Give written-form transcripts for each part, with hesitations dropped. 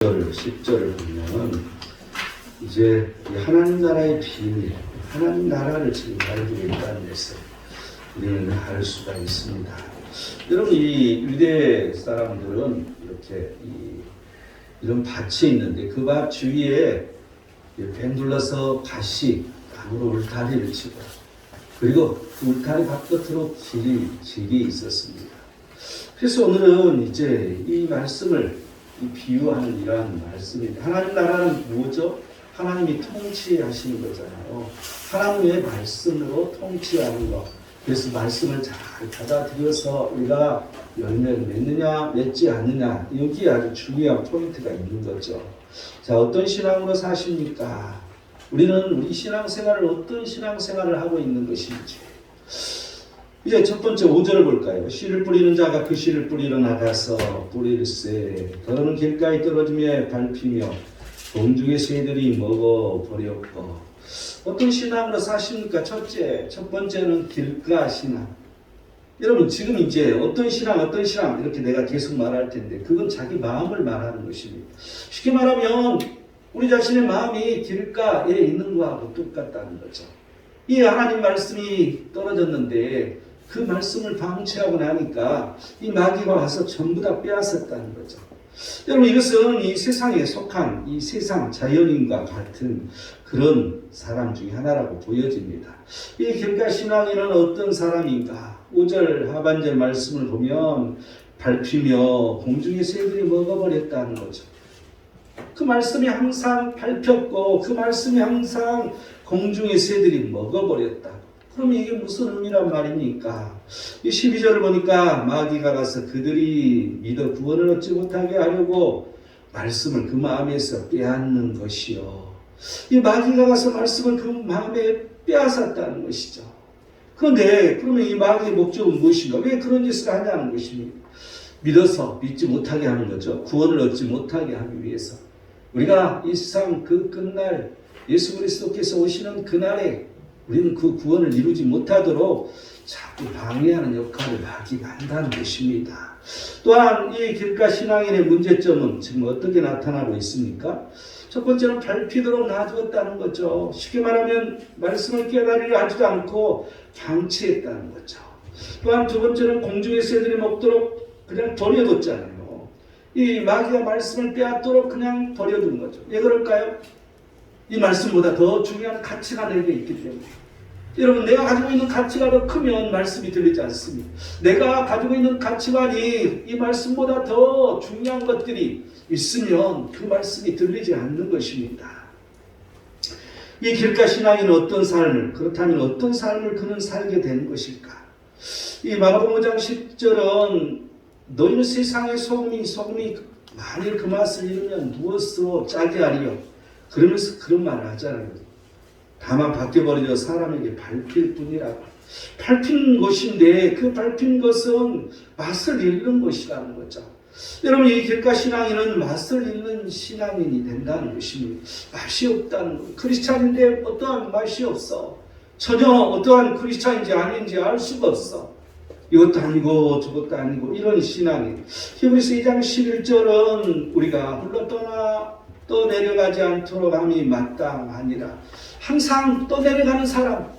10절을 보면 이제 하나님 나라의 비밀, 하나님 나라를 지금 알고 있다는 것을 우리는 알 수가 있습니다. 여러분, 이 유대 사람들은 이렇게 이런 밭이 있는데 그 밭 주위에 밴둘러서 밭이 나무로 울타리를 치고, 그리고 그 울타리 바깥으로 길이 있었습니다. 그래서 오늘은 이제 이 말씀을 비유하는 이러한 말씀입니다. 하나님 나라는 뭐죠? 하나님이 통치하시는 거잖아요. 하나님의 말씀으로 통치하는 것. 그래서 말씀을 잘 받아들여서 우리가 열매를 맺느냐 맺지 않느냐, 여기에 아주 중요한 포인트가 있는 거죠. 자, 어떤 신앙으로 사십니까? 우리는 우리 신앙생활을 어떤 신앙생활을 하고 있는 것인지. 이제 첫 번째 5절을 볼까요? 씨를 뿌리는 자가 그 씨를 뿌리러 나가서 뿌릴세. 더러는 길가에 떨어지며 밟히며 공중의 새들이 먹어버렸고. 어떤 신앙으로 사십니까? 첫 번째는 길가 신앙. 여러분, 지금 이제 어떤 신앙 이렇게 내가 계속 말할 텐데 그건 자기 마음을 말하는 것입니다. 쉽게 말하면 우리 자신의 마음이 길가에 있는 거하고 똑같다는 거죠. 이 하나님 말씀이 떨어졌는데 그 말씀을 방치하고 나니까 이 마귀가 와서 전부 다 빼앗았다는 거죠. 여러분, 이것은 이 세상에 속한 이 세상 자연인과 같은 그런 사람 중에 하나라고 보여집니다. 이 길가 신앙인은 어떤 사람인가? 5절 하반절 말씀을 보면 밟히며 공중의 새들이 먹어버렸다는 거죠. 그 말씀이 항상 밟혔고 그 말씀이 항상 공중의 새들이 먹어버렸다. 그럼 이게 무슨 의미란 말입니까? 이 12절을 보니까 마귀가 가서 그들이 믿어 구원을 얻지 못하게 하려고 말씀을 그 마음에서 빼앗는 것이요. 이 마귀가 가서 말씀을 그 마음에 빼앗았다는 것이죠. 그런데 그러면 이 마귀의 목적은 무엇인가? 왜 그런 짓을 하냐는 것입니다. 믿어서 믿지 못하게 하는 거죠. 구원을 얻지 못하게 하기 위해서. 우리가 이 세상 그 끝날 예수 그리스도께서 오시는 그날에 우리는 그 구원을 이루지 못하도록 자꾸 방해하는 역할을 마귀가 한다는 것입니다. 또한 이 길가 신앙인의 문제점은 지금 어떻게 나타나고 있습니까? 첫 번째는 밟히도록 놔두었다는 거죠. 쉽게 말하면 말씀을 깨달으려 하지도 않고 방치했다는 거죠. 또한 두 번째는 공중의 새들이 먹도록 그냥 버려뒀잖아요. 이 마귀가 말씀을 빼앗도록 그냥 버려둔 거죠. 왜 그럴까요? 이 말씀보다 더 중요한 가치가 내게 있기 때문에. 여러분, 내가 가지고 있는 가치가 더 크면 말씀이 들리지 않습니다. 내가 가지고 있는 가치관이 이 말씀보다 더 중요한 것들이 있으면 그 말씀이 들리지 않는 것입니다. 이 길가 신앙인은 어떤 삶을, 그렇다면 어떤 삶을 그는 살게 된 것일까? 이 마가복음 5장 10절은 너희는 세상의 소금이 만일 그 맛을 잃으면 무엇으로 짜게 하리요? 그러면서 그런 말을 하잖아요. 다만 바뀌어버리려 사람에게 밟힐 뿐이라고. 밟힌 것인데 그 밟힌 것은 맛을 잃는 것이라는 거죠. 여러분, 이 길가 신앙인은 맛을 잃는 신앙인이 된다는 것입니다. 맛이 없다는 것. 크리스찬인데 어떠한 맛이 없어. 전혀 어떠한 크리스찬인지 아닌지 알 수가 없어. 이것도 아니고 저것도 아니고 이런 신앙인. 히브리서 2장 11절은 우리가 홀로 떠내려가지 않도록 함이 마땅하니라. 항상 떠내려가는 사람,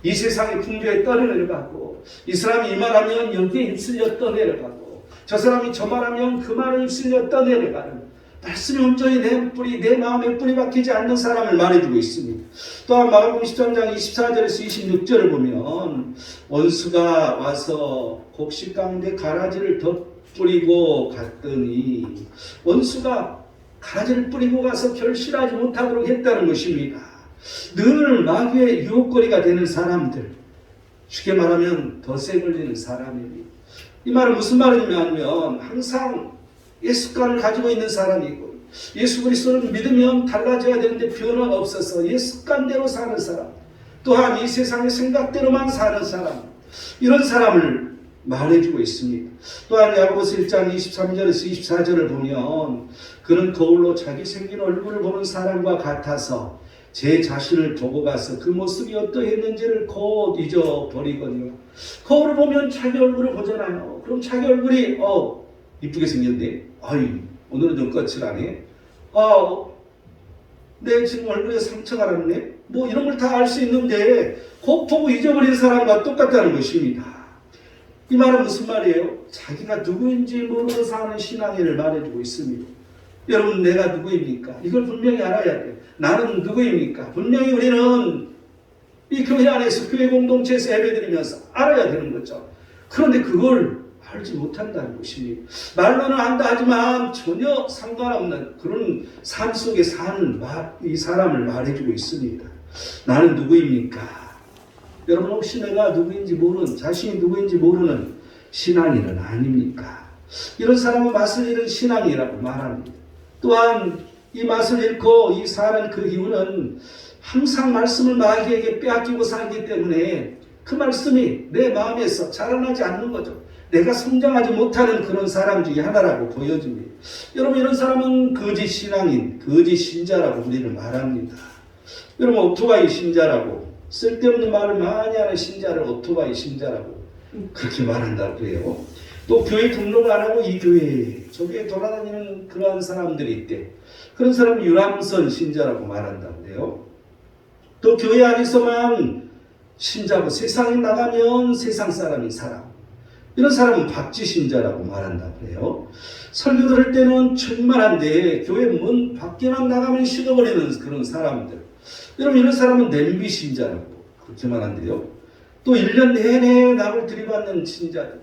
이 세상의 풍조에 떠내려가고, 이 사람이 이 말하면 여기에 입술려 떠내려가고, 저 사람이 저 말하면 그 말을 입술려 떠내려가는 말씀이 온전히 내 마음에 뿌리 박히지 않는 사람을 말해주고 있습니다. 또한 마가복음 13장 24절에서 26절을 보면 원수가 와서 곡식 가운데 가라지를 덧뿌리고 갔더니, 원수가 가라지를 뿌리고 가서 결실하지 못하도록 했다는 것입니다. 늘 마귀의 유혹거리가 되는 사람들, 쉽게 말하면 덫에 걸리는 사람입니다. 이 말은 무슨 말이냐면 항상 예수관을 가지고 있는 사람이고, 예수 그리스도를 믿으면 달라져야 되는데 변화가 없어서 예수관대로 사는 사람, 또한 이 세상의 생각대로만 사는 사람, 이런 사람을 말해주고 있습니다. 또한 야고보서 1장 23절에서 24절을 보면 그는 거울로 자기 생긴 얼굴을 보는 사람과 같아서 제 자신을 보고 가서 그 모습이 어떠했는지를 곧 잊어버리거든요. 거울을 보면 자기 얼굴을 보잖아요. 그럼 자기 얼굴이 이쁘게 생겼네. 오늘은 좀 거칠하네. 내 지금 얼굴에 상처가 났네? 뭐 이런 걸 다 알 수 있는데 곧 보고 잊어버린 사람과 똑같다는 것입니다. 이 말은 무슨 말이에요? 자기가 누구인지 모르고 사는 신앙인을 말해주고 있습니다. 여러분, 내가 누구입니까? 이걸 분명히 알아야 돼요. 나는 누구입니까? 분명히 우리는 이 교회 안에서, 교회 공동체에서 예배드리면서 알아야 되는 거죠. 그런데 그걸 알지 못한다는 것입니다. 말로는 안다 하지만 전혀 상관없는 그런 삶 속에 사는 이 사람을 말해주고 있습니다. 나는 누구입니까? 여러분, 혹시 내가 누구인지 모르는, 자신이 누구인지 모르는 신앙인은 아닙니까? 이런 사람은 맛을 잃은 신앙이라고 말합니다. 또한 이 맛을 잃고 이 사는 그 이유는 항상 말씀을 마귀에게 빼앗기고 살기 때문에 그 말씀이 내 마음에서 자라나지 않는 거죠. 내가 성장하지 못하는 그런 사람 중에 하나라고 보여집니다. 여러분, 이런 사람은 거짓 신앙인, 거짓 신자라고 우리는 말합니다. 여러분, 오토바이 신자라고, 쓸데없는 말을 많이 하는 신자를 오토바이 신자라고 그렇게 말한다고 해요. 또 교회 등록을 안 하고 이 교회에, 저 교회에 돌아다니는 그러한 사람들이 있대. 그런 사람은 유람선 신자라고 말한다고 해요. 또 교회 안에서만 신자고 세상에 나가면 세상 사람인 사람, 이런 사람은 박쥐 신자라고 말한다고 해요. 설교 들을 때는 충만한데 교회 문 밖에만 나가면 식어버리는 그런 사람들, 여러분, 이런 사람은 냄비 신자라고 그렇게 말한대요. 또 1년 내내 낙을 들이받는 신자들,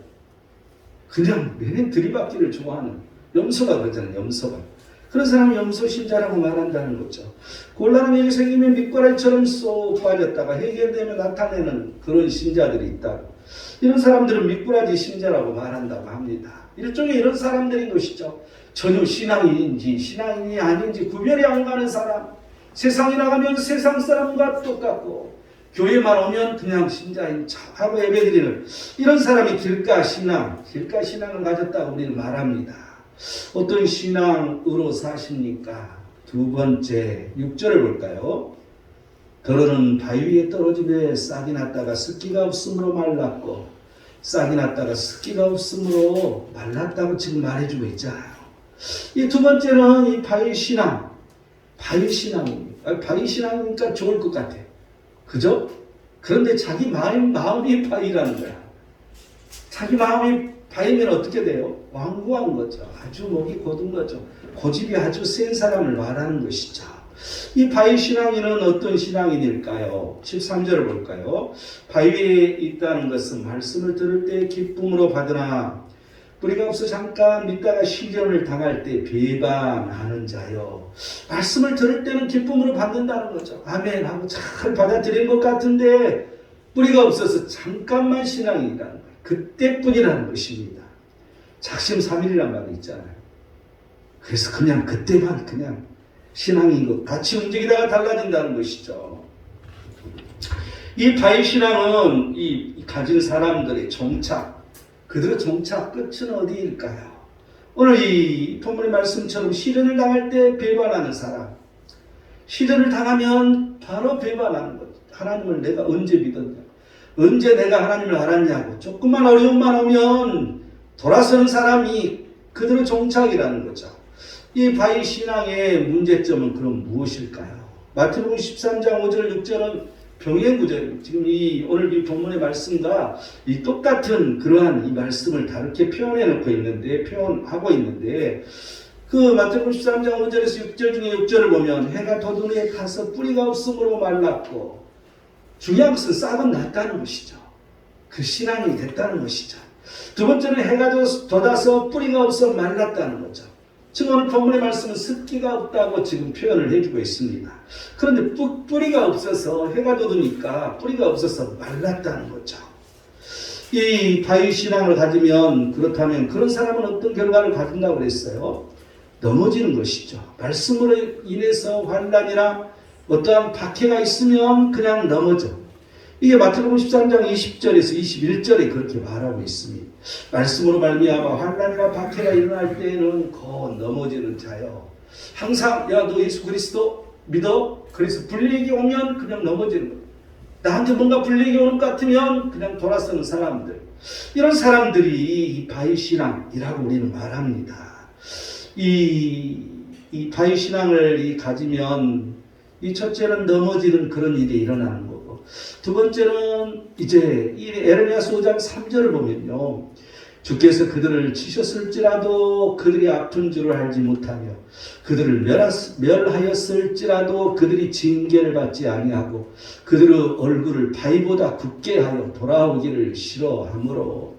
그냥 내내 들이받기를 좋아하는, 염소가 그러잖아요. 염소가. 그런 사람이 염소신자라고 말한다는 거죠. 곤란한 일이 생기면 밑바람처럼 쏙 빠졌다가 해결되면 나타내는 그런 신자들이 있다. 이런 사람들은 미꾸라지 신자라고 말한다고 합니다. 일종의 이런 사람들인 것이죠. 전혀 신앙인인지 신앙인이 아닌지 구별이 안 가는 사람, 세상에 나가면 세상 사람과 똑같고 교회만 오면 그냥 신자인 척하고 예배드리는 이런 사람이 길가 신앙을 가졌다고 우리는 말합니다. 어떤 신앙으로 사십니까? 두 번째 6절을 볼까요? 더러는 바위 위에 떨어지되 싹이 났다가 습기가 없으므로 말랐고 싹이 났다가 습기가 없으므로 말랐다고 지금 말해주고 있잖아요. 이 두 번째는 이 바위 신앙입니다. 바위 신앙이니까 좋을 것 같아. 그죠? 그런데 자기 마음이 바위라는 거야. 자기 마음이 바위면 어떻게 돼요? 완고한 거죠. 아주 목이 곧은 거죠. 고집이 아주 센 사람을 말하는 것이죠. 이 바위 신앙인은 어떤 신앙인일까요? 13절을 볼까요? 바위에 있다는 것은 말씀을 들을 때 기쁨으로 받으나 뿌리가 없어 잠깐 믿다가 시련을 당할 때 배반하는 자요. 말씀을 들을 때는 기쁨으로 받는다는 거죠. 아멘 하고 잘 받아들인 것 같은데 뿌리가 없어서 잠깐만 신앙이라는 거예요. 그때뿐이라는 것입니다. 작심삼일이란 말이 있잖아요. 그래서 그냥 그때만 그냥 신앙인 것 같이 움직이다가 달라진다는 것이죠. 이 바위 신앙은 이 가진 사람들의 정착, 그들의 정착 끝은 어디일까요? 오늘 이 본문의 말씀처럼 시련을 당할 때 배반하는 사람, 시련을 당하면 바로 배반하는 것. 하나님을 내가 언제 믿었냐? 언제 내가 하나님을 알았냐고. 조금만 어려움만 오면 돌아서는 사람이 그들의 정착이라는 거죠. 이 바위 신앙의 문제점은 그럼 무엇일까요? 마태복음 13장 5절 6절은 병행 구절입니다. 지금 오늘 이 본문의 말씀과 이 똑같은 그러한 이 말씀을 다르게 표현하고 있는데 그 마태복음 13장 5절에서 6절 중에 6절을 보면 해가 돋은 후에 가서 뿌리가 없으므로 말랐고, 중요한 것은 싹은 났다는 것이죠. 그 신앙이 됐다는 것이죠. 두 번째는 해가 돋아서 뿌리가 없어 말랐다는 거죠. 지금 오늘 본문의 말씀은 습기가 없다고 지금 표현을 해주고 있습니다. 그런데 뿌리가 없어서 해가 돋으니까 뿌리가 없어서 말랐다는 거죠. 이 바위 신앙을 가지면 그렇다면 그런 사람은 어떤 결과를 가진다고 그랬어요? 넘어지는 것이죠. 말씀으로 인해서 환난이나 어떠한 박해가 있으면 그냥 넘어져. 이게 마태복음 13장 20절에서 21절에 그렇게 말하고 있습니다. 말씀으로 말미암아 환난이나 박해가 일어날 때에는 곧 넘어지는 자요. 항상 야 너 예수 그리스도 믿어? 그래서 불리익이 오면 그냥 넘어지는 거예요. 나한테 뭔가 불리익이 오는 것 같으면 그냥 돌아서는 사람들. 이런 사람들이 이 바위 신앙이라고 우리는 말합니다. 이 이 바위신앙을 가지면 이 첫째는 넘어지는 그런 일이 일어나는 거고, 두 번째는 이제 이 에레미야서 5장 3절을 보면요, 주께서 그들을 치셨을지라도 그들이 아픈 줄을 알지 못하며 그들을 멸하였을지라도 그들이 징계를 받지 아니하고 그들의 얼굴을 바위보다 굳게 하여 돌아오기를 싫어하므로.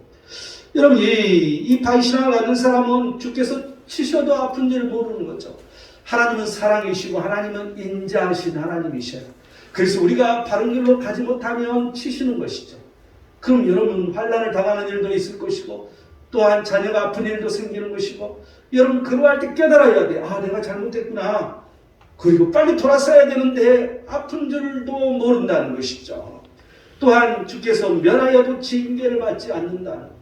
여러분, 이 바위신앙을 갖는 사람은 주께서 치셔도 아픈 줄 모르는 거죠. 하나님은 사랑이시고 하나님은 인자하신 하나님이셔요. 그래서 우리가 바른 길로 가지 못하면 치시는 것이죠. 그럼 여러분, 환난을 당하는 일도 있을 것이고 또한 자녀가 아픈 일도 생기는 것이고, 여러분 그러할 때 깨달아야 돼. 아, 내가 잘못했구나. 그리고 빨리 돌아서야 되는데 아픈 줄도 모른다는 것이죠. 또한 주께서 멸하여도 징계를 받지 않는다는,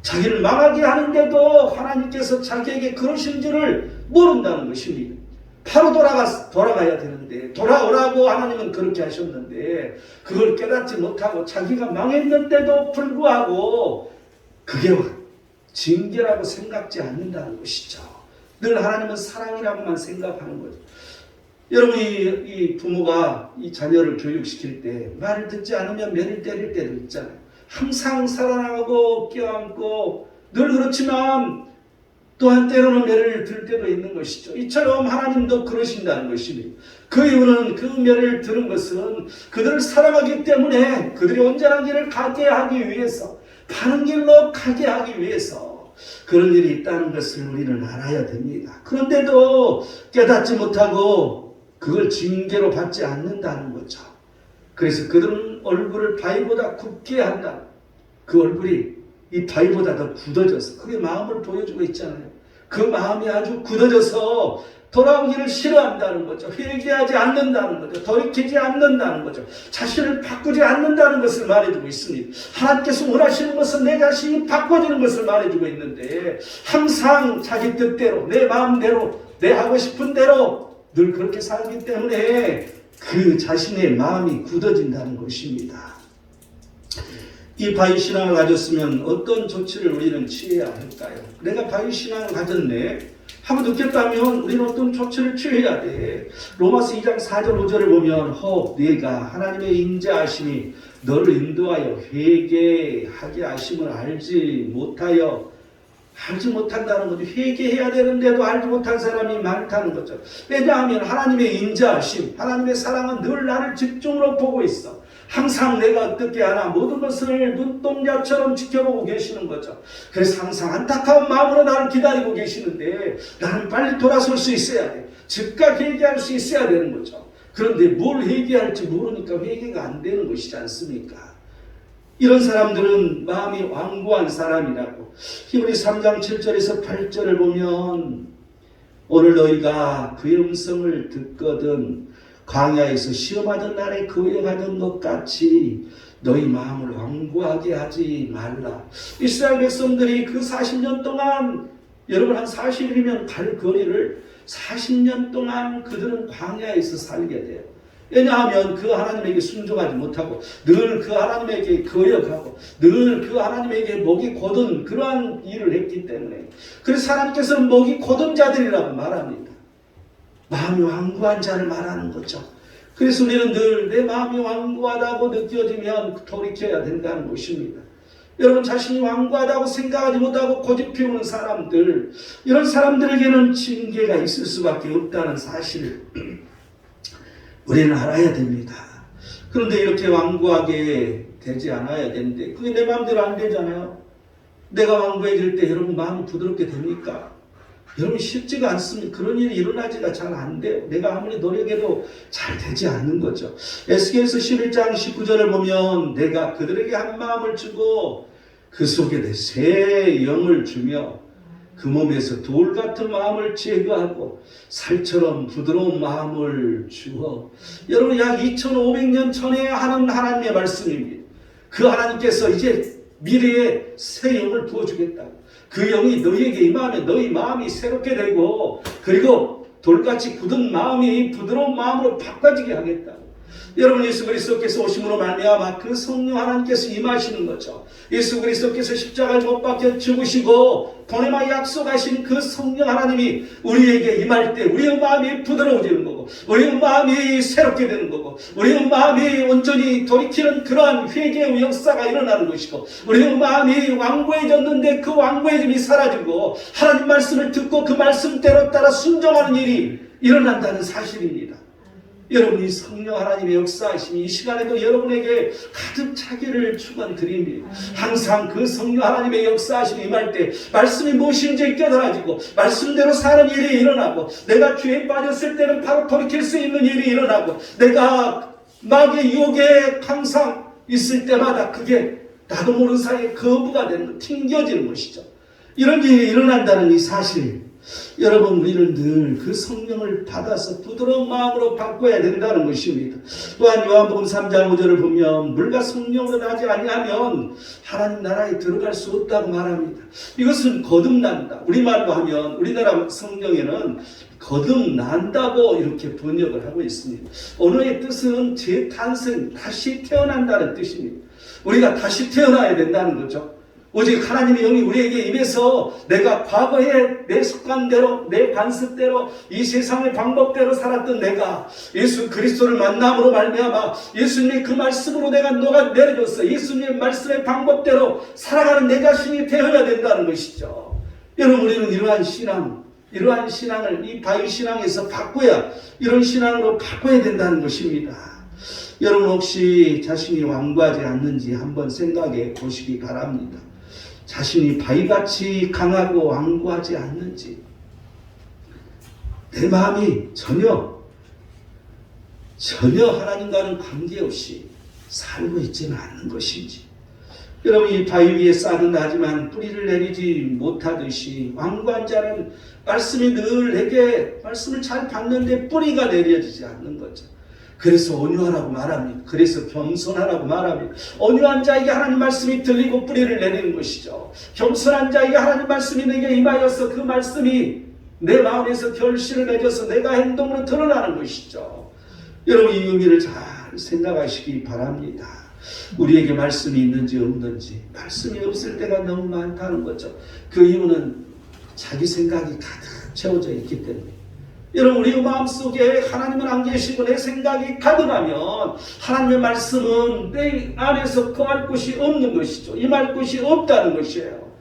자기를 망하게 하는데도 하나님께서 자기에게 그러신 줄을 모른다는 것입니다. 바로 돌아가야 되는데, 돌아오라고 하나님은 그렇게 하셨는데 그걸 깨닫지 못하고 자기가 망했는데도 불구하고 그게 징계라고 생각지 않는다는 것이죠. 늘 하나님은 사랑이라고만 생각하는 거죠. 여러분, 이 부모가 이 자녀를 교육시킬 때 말을 듣지 않으면 매를 때릴 때도 있잖아요. 항상 사랑하고 껴안고 늘 그렇지만 또한 때로는 매를 들 때도 있는 것이죠. 이처럼 하나님도 그러신다는 것입니다. 그 이유는, 그 매를 드는 것은 그들을 사랑하기 때문에 그들이 온전한 길을 가게 하기 위해서, 바른 길로 가게 하기 위해서 그런 일이 있다는 것을 우리는 알아야 됩니다. 그런데도 깨닫지 못하고 그걸 징계로 받지 않는다는 거죠. 그래서 그들은 얼굴을 바위보다 굳게 한다. 그 얼굴이 이 바위보다 더 굳어져서, 그게 마음을 보여주고 있잖아요. 그 마음이 아주 굳어져서 돌아오기를 싫어한다는 거죠. 회개하지 않는다는 거죠. 돌이키지 않는다는 거죠. 자신을 바꾸지 않는다는 것을 말해주고 있습니다. 하나님께서 원하시는 것은 내 자신이 바꿔주는 것을 말해주고 있는데, 항상 자기 뜻대로, 내 마음대로, 내 하고 싶은 대로 늘 그렇게 살기 때문에 그 자신의 마음이 굳어진다는 것입니다. 이 바위신앙을 가졌으면 어떤 조치를 우리는 취해야 할까요? 내가 바위신앙을 가졌네 하고 느꼈다면 우리는 어떤 조치를 취해야 돼. 로마서 2장 4절 5절을 보면, 혹 네가 하나님의 인자하심이 너를 인도하여 회개하게 하심을 알지 못한다는 거죠. 회개해야 되는데도 알지 못한 사람이 많다는 거죠. 왜냐하면 하나님의 인자하심, 하나님의 사랑은 늘 나를 집중으로 보고 있어. 항상 내가 어떻게 하나 모든 것을 눈동자처럼 지켜보고 계시는 거죠. 그래서 항상 안타까운 마음으로 나를 기다리고 계시는데 나는 빨리 돌아설 수 있어야 돼. 즉각 회개할 수 있어야 되는 거죠. 그런데 뭘 회개할지 모르니까 회개가 안 되는 것이지 않습니까? 이런 사람들은 마음이 완고한 사람이라고. 히브리 3장 7절에서 8절을 보면, 오늘 너희가 그의 음성을 듣거든 광야에서 시험하던 날에 거역하던 것 같이 너희 마음을 완고하게 하지 말라. 이스라엘 백성들이 그 40년 동안, 여러분 한 40일이면 갈 거리를 40년 동안 그들은 광야에서 살게 돼요. 왜냐하면 그 하나님에게 순종하지 못하고 늘 그 하나님에게 거역하고 늘 그 하나님에게 목이 곧은 그러한 일을 했기 때문에, 그래서 하나님께서는 목이 곧은 자들이라고 말합니다. 마음이 완고한 자를 말하는 거죠. 그래서 우리는 늘 내 마음이 완고하다고 느껴지면 돌이켜야 된다는 것입니다. 여러분, 자신이 완고하다고 생각하지 못하고 고집 피우는 사람들, 이런 사람들에게는 징계가 있을 수밖에 없다는 사실을 우리는 알아야 됩니다. 그런데 이렇게 완고하게 되지 않아야 되는데 그게 내 마음대로 안 되잖아요. 내가 완고해질 때 여러분 마음이 부드럽게 됩니까? 여러분, 쉽지가 않습니다. 그런 일이 일어나지가 잘 안 돼요. 내가 아무리 노력해도 잘 되지 않는 거죠. 에스겔서 11장 19절을 보면, 내가 그들에게 한 마음을 주고 그 속에 내 새 영을 주며 그 몸에서 돌 같은 마음을 제거하고 살처럼 부드러운 마음을 주어. 여러분, 약 2500년 전에 하는 하나님의 말씀입니다. 그 하나님께서 이제 미래에 새 영을 부어주겠다고. 그 영이 너희에게 임하면 너희 마음이 새롭게 되고, 그리고 돌같이 굳은 마음이 부드러운 마음으로 바꿔지게 하겠다고. 여러분, 예수 그리스도께서 오심으로 말미암아 그 성령 하나님께서 임하시는 거죠. 예수 그리스도께서 십자가에 못 박혀 죽으시고 보내마 약속하신 그 성령 하나님이 우리에게 임할 때 우리의 마음이 부드러워지는 거고, 우리의 마음이 새롭게 되는 거고, 우리의 마음이 온전히 돌이키는 그러한 회개의 역사가 일어나는 것이고, 우리의 마음이 완고해졌는데 그 완고해짐이 사라지고 하나님 말씀을 듣고 그 말씀대로 따라 순종하는 일이 일어난다는 사실입니다. 여러분, 이 성령 하나님의 역사하심이 이 시간에도 여러분에게 가득 차기를 축원드립니다. 항상 그 성령 하나님의 역사하심이 임할 때 말씀이 무엇인지 깨달아지고 말씀대로 사는 일이 일어나고, 내가 죄에 빠졌을 때는 바로 돌이킬 수 있는 일이 일어나고, 내가 마귀의 유혹에 항상 있을 때마다 그게 나도 모르는 사이에 거부가 되는, 튕겨지는 것이죠. 이런 일이 일어난다는 이 사실, 여러분, 우리는 늘 그 성령을 받아서 부드러운 마음으로 바꿔야 된다는 것입니다. 또한 요한복음 3장 5절을 보면 물과 성령으로 나지 아니하면 하나님 나라에 들어갈 수 없다고 말합니다. 이것은 거듭난다. 우리말로 하면 우리나라 성경에는 거듭난다고 이렇게 번역을 하고 있습니다. 언어의 뜻은 재탄생, 다시 태어난다는 뜻입니다. 우리가 다시 태어나야 된다는 거죠. 오직 하나님의 영이 우리에게 임해서 내가 과거에 내 습관대로, 내 관습대로, 이 세상의 방법대로 살았던 내가 예수 그리스도를 만남으로 말미암아 예수님의 그 말씀으로 내가 녹아내려줬어. 예수님의 말씀의 방법대로 살아가는 내 자신이 되어야 된다는 것이죠. 여러분, 우리는 이러한 신앙을 이 바위 신앙에서 바꿔야, 이런 신앙으로 바꿔야 된다는 것입니다. 여러분, 혹시 자신이 완고하지 않는지 한번 생각해 보시기 바랍니다. 자신이 바위같이 강하고 완고하지 않는지, 내 마음이 전혀 하나님과는 관계없이 살고 있지는 않는 것인지, 여러분, 이 바위 위에 싹은 나지만 뿌리를 내리지 못하듯이 완고한 자는 말씀이 늘 내게 말씀을 잘 받는데 뿌리가 내려지지 않는 거죠. 그래서 온유하라고 말합니다. 그래서 겸손하라고 말합니다. 온유한 자에게 하나님 말씀이 들리고 뿌리를 내리는 것이죠. 겸손한 자에게 하나님 말씀이 내게 임하여서 그 말씀이 내 마음에서 결실을 맺어서 내가 행동으로 드러나는 것이죠. 여러분, 이 의미를 잘 생각하시기 바랍니다. 우리에게 말씀이 있는지 없는지, 말씀이 없을 때가 너무 많다는 거죠. 그 이유는 자기 생각이 가득 채워져 있기 때문에. 여러분, 우리 마음속에 하나님은 안 계시고 내 생각이 가득하면 하나님의 말씀은 내 안에서 거할 곳이 없는 것이죠. 임할 곳이 없다는 것이에요.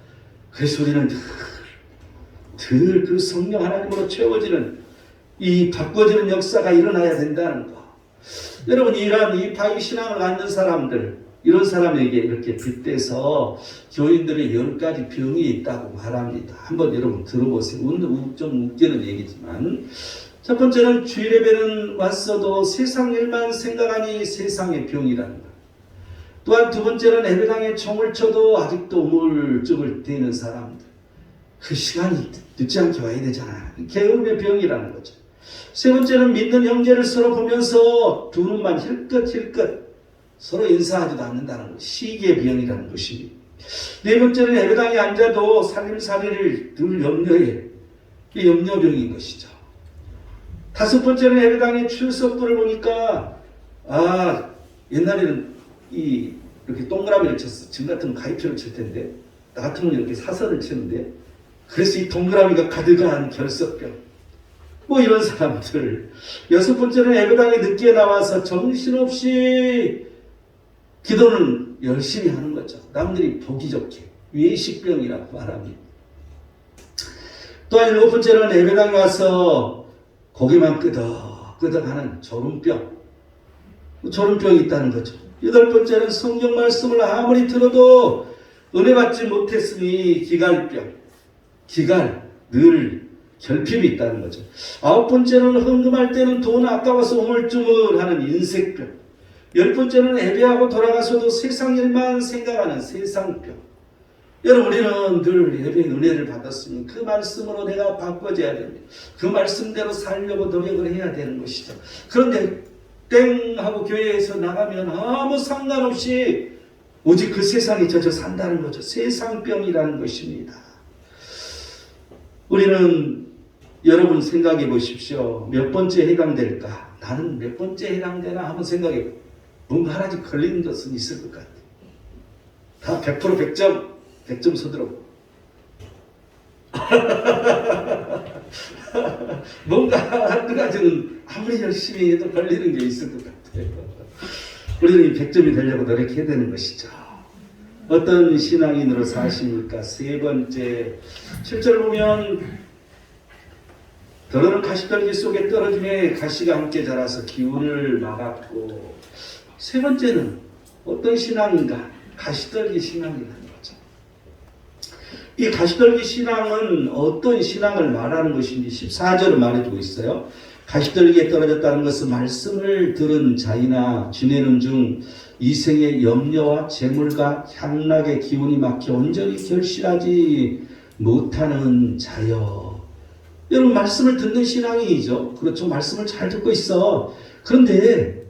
그래서 우리는 늘 그 성령 하나님으로 채워지는, 이 바꿔지는 역사가 일어나야 된다는 것. 여러분, 이 바위 신앙을 갖는 사람들, 이런 사람에게 이렇게 빗대서 교인들의 10가지 병이 있다고 말합니다. 한번 여러분 들어보세요. 좀 웃기는 얘기지만, 첫 번째는 주일예배는 왔어도 세상 일만 생각하니 세상의 병이라는 것. 또한 두 번째는 예배당에 총을 쳐도 아직도 우물쭈물 대는 사람들. 그 시간이 늦지 않게 와야 되잖아. 게으름의 병이라는 거죠. 세 번째는 믿는 형제를 서로 보면서 두 눈만 힐끗힐끗 서로 인사하지도 않는다는 것, 시기의 병이라는 것입니다. 네 번째는 예배당에 앉아도 살림살이를 늘 염려해, 이 염려병인 것이죠. 다섯 번째는 예배당에 출석부를 보니까, 옛날에는 이렇게 동그라미를 쳤어. 지금 같으면 가위표를 칠 텐데, 나 같으면 이렇게 사선을 치는데, 그래서 이 동그라미가 가득한 결석병, 이런 사람들. 여섯 번째는 예배당에 늦게 나와서 정신없이 기도는 열심히 하는 거죠. 남들이 보기 좋게. 외식병이라고 말합니다. 또한 일곱 번째는 예배당에 와서 고개만 끄덕끄덕하는 졸음병이 있다는 거죠. 여덟 번째는 성경 말씀을 아무리 들어도 은혜 받지 못했으니 기갈병. 늘 결핍이 있다는 거죠. 아홉 번째는 헌금할 때는 돈 아까워서 우물쭈물하는 인색병. 열 번째는 예배하고 돌아가서도 세상 일만 생각하는 세상병. 여러분, 우리는 늘 예배의 은혜를 받았으면 그 말씀으로 내가 바꿔져야 됩니다. 그 말씀대로 살려고 노력을 해야 되는 것이죠. 그런데 땡 하고 교회에서 나가면 아무 상관없이 오직 그 세상에 젖어 산다는 거죠. 세상병이라는 것입니다. 우리는 여러분 생각해 보십시오. 몇 번째 해당될까? 나는 몇 번째 해당되나 한번 생각해 보. 뭔가 하나씩 걸리는 것은 있을 것 같아. 다 100% 100점, 100점 서들어. 뭔가 한두 가지는 아무리 열심히 해도 걸리는 게 있을 것 같아요. 우리는 이 100점이 되려고 노력해야 되는 것이죠. 어떤 신앙인으로 사십니까? 세 번째, 7절 보면 더러는 가시떨기 속에 떨어짐에 가시가 함께 자라서 기운을 막았고, 세 번째는 어떤 신앙인가? 가시떨기 신앙이라는 거죠. 이 가시떨기 신앙은 어떤 신앙을 말하는 것인지 14절은 말해주고 있어요. 가시떨기에 떨어졌다는 것은 말씀을 들은 자이나 지내는 중 이생의 염려와 재물과 향락의 기운이 막혀 온전히 결실하지 못하는 자여. 여러분, 말씀을 듣는 신앙이죠. 그렇죠. 말씀을 잘 듣고 있어. 그런데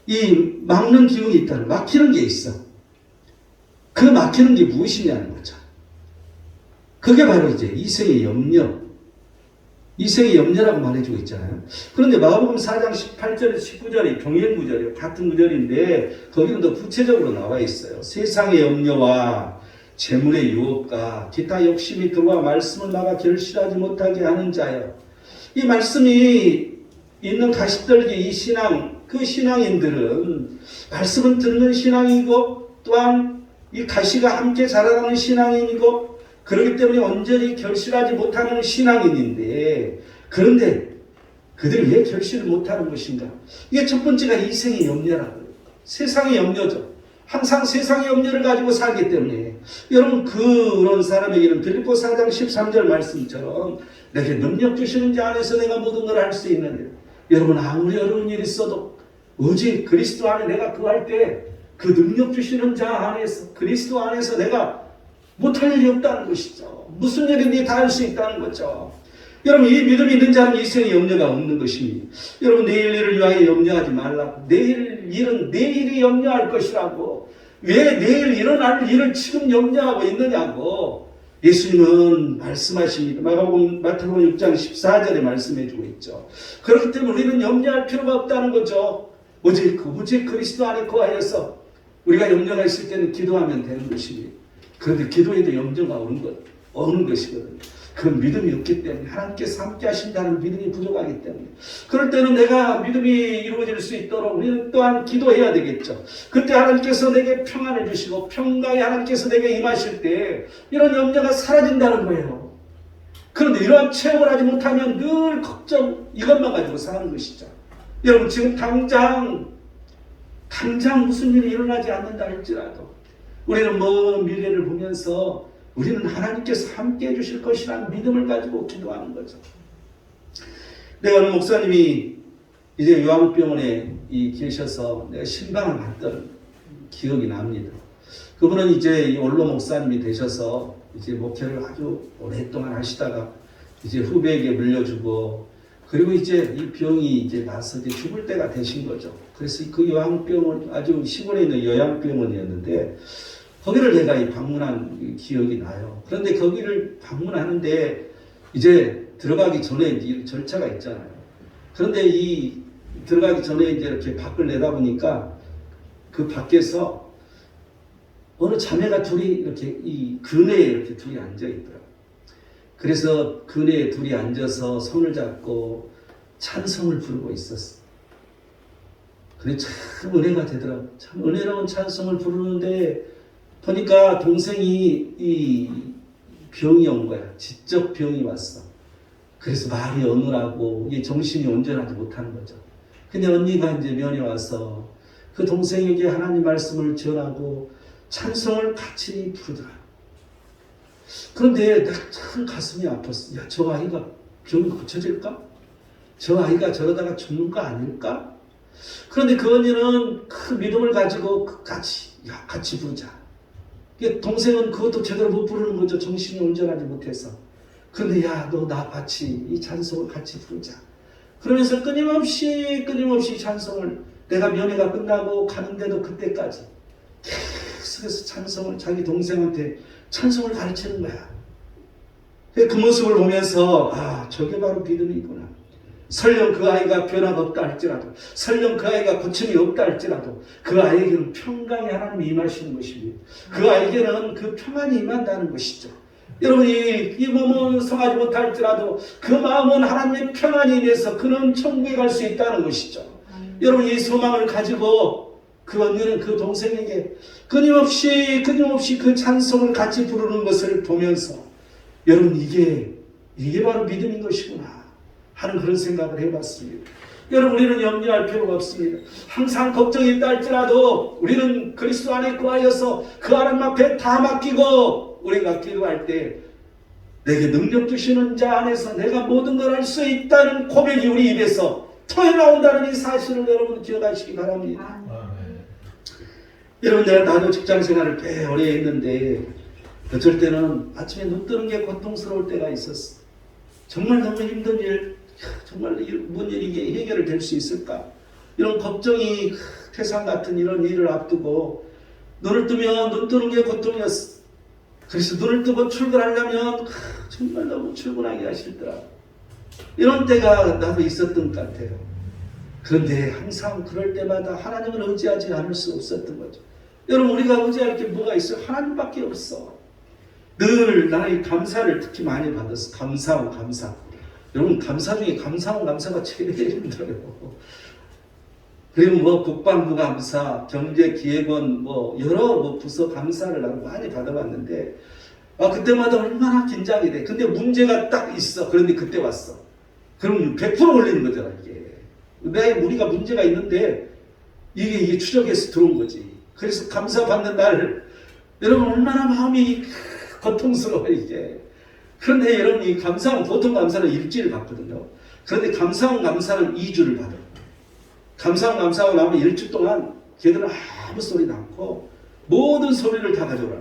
이 막는 기운이 있다는, 막히는 게 있어. 그 막히는 게 무엇이냐는 거죠. 그게 바로 이제 이생의 염려. 이생의 염려라고 말해주고 있잖아요. 그런데 마가복음 4장 18절에 19절이 동일 구절이에요. 같은 구절인데 거기는 더 구체적으로 나와 있어요. 세상의 염려와 재물의 유혹과 기타 욕심이 들어와 말씀을 막아 결실하지 못하게 하는 자여. 이 말씀이 있는 가시떨기 이 신앙, 그 신앙인들은 말씀은 듣는 신앙이고 또한 이 가시가 함께 자라나는 신앙인이고 그렇기 때문에 온전히 결실하지 못하는 신앙인인데, 그런데 그들이 왜 결실을 못하는 것인가? 이게 첫 번째가 이생의 염려라고요. 세상의 염려죠. 항상 세상의 염려를 가지고 살기 때문에 여러분, 그런 사람에게는 빌립보 4장 13절 말씀처럼 내게 능력 주시는 자 안에서 내가 모든 걸 할 수 있느니라. 여러분, 아무리 어려운 일이 있어도 오직 그리스도 안에 내가 거할 때 그 능력 주시는 자 안에서, 그리스도 안에서 내가 못할 일이 없다는 것이죠. 무슨 일이든지 다 할 수 있다는 거죠. 여러분, 이 믿음이 있는 자는 이생의 염려가 없는 것입니다. 여러분, 내일 일을 위하여 염려하지 말라고. 내일 일은 내일이 염려할 것이라고. 왜 내일 일어날 일을 지금 염려하고 있느냐고. 예수님은 말씀하십니다. 마태복음 6장 14절에 말씀해주고 있죠. 그렇기 때문에 우리는 염려할 필요가 없다는 거죠. 오직 그리스도 안에 거하여서 우리가 염려가 있을 때는 기도하면 되는 것입니다. 그런데 기도에도 염려가 오는 것이거든요. 그 믿음이 없기 때문에, 하나님께서 함께 하신다는 믿음이 부족하기 때문에, 그럴 때는 내가 믿음이 이루어질 수 있도록 우리는 또한 기도해야 되겠죠. 그때 하나님께서 내게 평안을 주시고 평강에 하나님께서 내게 임하실 때 이런 염려가 사라진다는 거예요. 그런데 이러한 체험을 하지 못하면 늘 걱정, 이것만 가지고 사는 것이죠. 여러분, 지금 당장 무슨 일이 일어나지 않는다 할지라도 우리는 먼 미래를 보면서 우리는 하나님께서 함께 해주실 것이라는 믿음을 가지고 기도하는 거죠. 내가 어느 목사님이 이제 요양병원에 계셔서 내가 신방을 받던 기억이 납니다. 그분은 이제 원로 목사님이 되셔서 이제 목회를 아주 오랫동안 하시다가 이제 후배에게 물려주고, 그리고 이제 이 병이 이제 나서 이제 죽을 때가 되신 거죠. 그래서 그 요양병원, 아주 시골에 있는 요양병원이었는데 거기를 내가 방문한 기억이 나요. 그런데 거기를 방문하는데 이제 들어가기 전에 이제 절차가 있잖아요. 그런데 이 들어가기 전에 이제 이렇게 밖을 내다보니까 그 밖에서 어느 자매가 둘이 이렇게 이 그네에 이렇게 둘이 앉아 있더라고요. 그래서 그네에 둘이 앉아서 손을 잡고 찬송을 부르고 있었어요. 그래 참 은혜가 되더라고요. 참 은혜로운 찬송을 부르는데 보니까 동생이 이 병이 온 거야. 지적 병이 왔어. 그래서 말이 어눌하고 정신이 온전하지 못하는 거죠. 근데 언니가 이제 면회 와서 그 동생에게 하나님 말씀을 전하고 찬송을 같이 부르더라. 그런데 내가 참 가슴이 아팠어. 야, 저 아이가 병이 고쳐질까? 저 아이가 저러다가 죽는 거 아닐까? 그런데 그 언니는 그 믿음을 가지고 같이 부르자. 동생은 그것도 제대로 못 부르는 거죠. 정신이 온전하지 못해서. 그런데 야, 너 나 같이 이 찬송을 같이 부르자. 그러면서 끊임없이 찬송을, 내가 면회가 끝나고 가는데도 그때까지 계속해서 찬송을, 자기 동생한테 찬송을 가르치는 거야. 그 모습을 보면서 저게 바로 믿음이구나. 설령 그 아이가 변화가 없다 할지라도, 설령 그 아이가 고침이 없다 할지라도 그 아이에게는 평강의 하나님이 임하시는 것입니다. 그 아이에게는 그 평안이 임한다는 것이죠. 여러분, 이 몸은 성하지 못할지라도 그 마음은 하나님의 평안이 임해서 그는 천국에 갈 수 있다는 것이죠. 여러분, 이 소망을 가지고 그 언니는 그 동생에게 끊임없이 그 찬송을 같이 부르는 것을 보면서 여러분, 이게 바로 믿음인 것이구나 하는 그런 생각을 해봤습니다. 여러분, 우리는 염려할 필요가 없습니다. 항상 걱정이 있다 할지라도 우리는 그리스도 안에 거하여서 그 하나님 앞에 다 맡기고 우리가 기도할 때 내게 능력 주시는 자 안에서 내가 모든 걸 할 수 있다는 고백이 우리 입에서 터져 나온다는 이 사실을 여러분 기억하시기 바랍니다. 여러분, 나도 직장 생활을 꽤 오래 했는데 어쩔 때는 아침에 눈 뜨는 게 고통스러울 때가 있었어. 정말 너무 힘든 일, 정말 뭔 일이 이게 해결을 될 수 있을까? 이런 걱정이 태산 같은 이런 일을 앞두고 눈을 뜨면 눈 뜨는 게 고통이었어. 그래서 눈을 뜨고 출근하려면 정말 너무 출근하기 싫더라. 이런 때가 나도 있었던 것 같아요. 그런데 항상 그럴 때마다 하나님을 의지하지 않을 수 없었던 거죠. 여러분, 우리가 의지할 게 뭐가 있어요? 하나님밖에 없어. 늘 나의 감사를 특히 많이 받았어. 감사하고 감사. 여러분, 감사 중에 감사하고 감사가 제일 힘들어요. 그리고 국방부 감사, 경제기획원, 여러 부서 감사를 나도 많이 받아봤는데, 그때마다 얼마나 긴장이 돼. 근데 문제가 딱 있어. 그런데 그때 왔어. 그럼 100% 올리는 거잖아, 이게. 내 우리가 문제가 있는데, 이게 추적해서 들어온 거지. 그래서 감사받는 날, 여러분, 얼마나 마음이 고통스러워, 이게. 그런데 여러분, 이 감사는, 보통 감사는 일주일 받거든요. 그런데 감사한 감사는 2주를 받아요. 감사한 감사하고 나면 일주 동안 걔들은 아무 소리도 않고 모든 소리를 다 가져오라.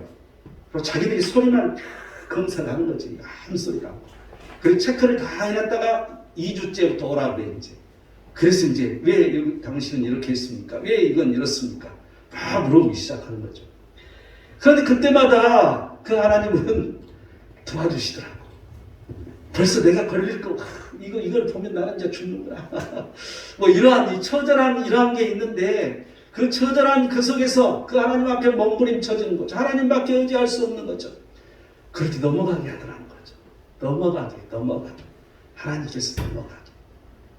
그리고 자기들이 소리만 검사를 하는 거지. 아무 소리도 않고. 그리고 체크를 다 해놨다가 2주째부터 오라 그래, 이제. 그래서 이제 왜 당신은 이렇게 했습니까? 왜 이건 이렇습니까? 다 물어보기 시작하는 거죠. 그런데 그때마다 그 하나님은 도와주시더라고. 벌써 내가 걸릴 거, 이걸 보면 나는 이제 죽는구나. 이러한, 이 처절한, 이러한 게 있는데, 그 처절한 그 속에서 그 하나님 앞에 몸부림쳐지는 거죠. 하나님밖에 의지할 수 없는 거죠. 그렇게 넘어가게 하더라는 거죠. 넘어가게. 하나님께서 넘어가게.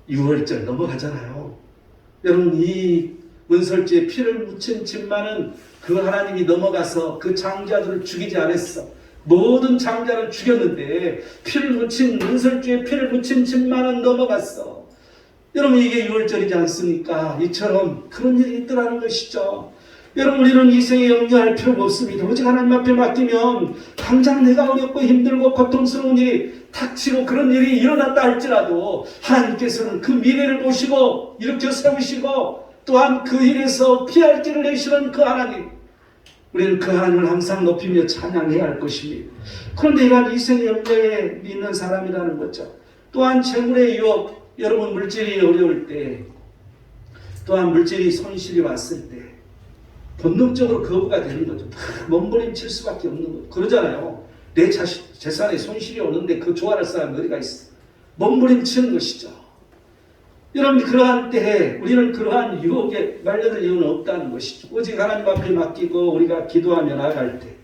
6월절 넘어가잖아요. 여러분, 이 은설주에 피를 묻힌 집만은 그 하나님이 넘어가서 그 장자들을 죽이지 않았어. 모든 장자를 죽였는데 피를 묻힌, 은설주에 피를 묻힌 집만은 넘어갔어. 여러분, 이게 6월절이지 않습니까? 이처럼 그런 일이 있더라는 것이죠. 여러분, 우리는 이 생에 염려할 필요가 없습니다. 오직 하나님 앞에 맡기면 당장 내가 어렵고 힘들고 고통스러운 일이 닥치고 그런 일이 일어났다 할지라도 하나님께서는 그 미래를 보시고 일으켜 세우시고 또한 그 일에서 피할 길을 내시는 그 하나님, 우리는 그 하나님을 항상 높이며 찬양해야 할 것입니다. 그런데 이러한 이생의 염려에 있는 사람이라는 거죠. 또한 재물의 유혹, 여러분, 물질이 어려울 때, 또한 물질이 손실이 왔을 때 본능적으로 거부가 되는 거죠. 몸부림칠 수밖에 없는 거죠. 그러잖아요. 내 재산에 손실이 오는데 그 좋아할 사람이 어디가 있어? 몸부림치는 것이죠. 여러분, 그러한 때에 우리는 그러한 유혹에 말려들 이유는 없다는 것이죠. 오직 하나님 앞에 맡기고 우리가 기도하며 나아갈 때,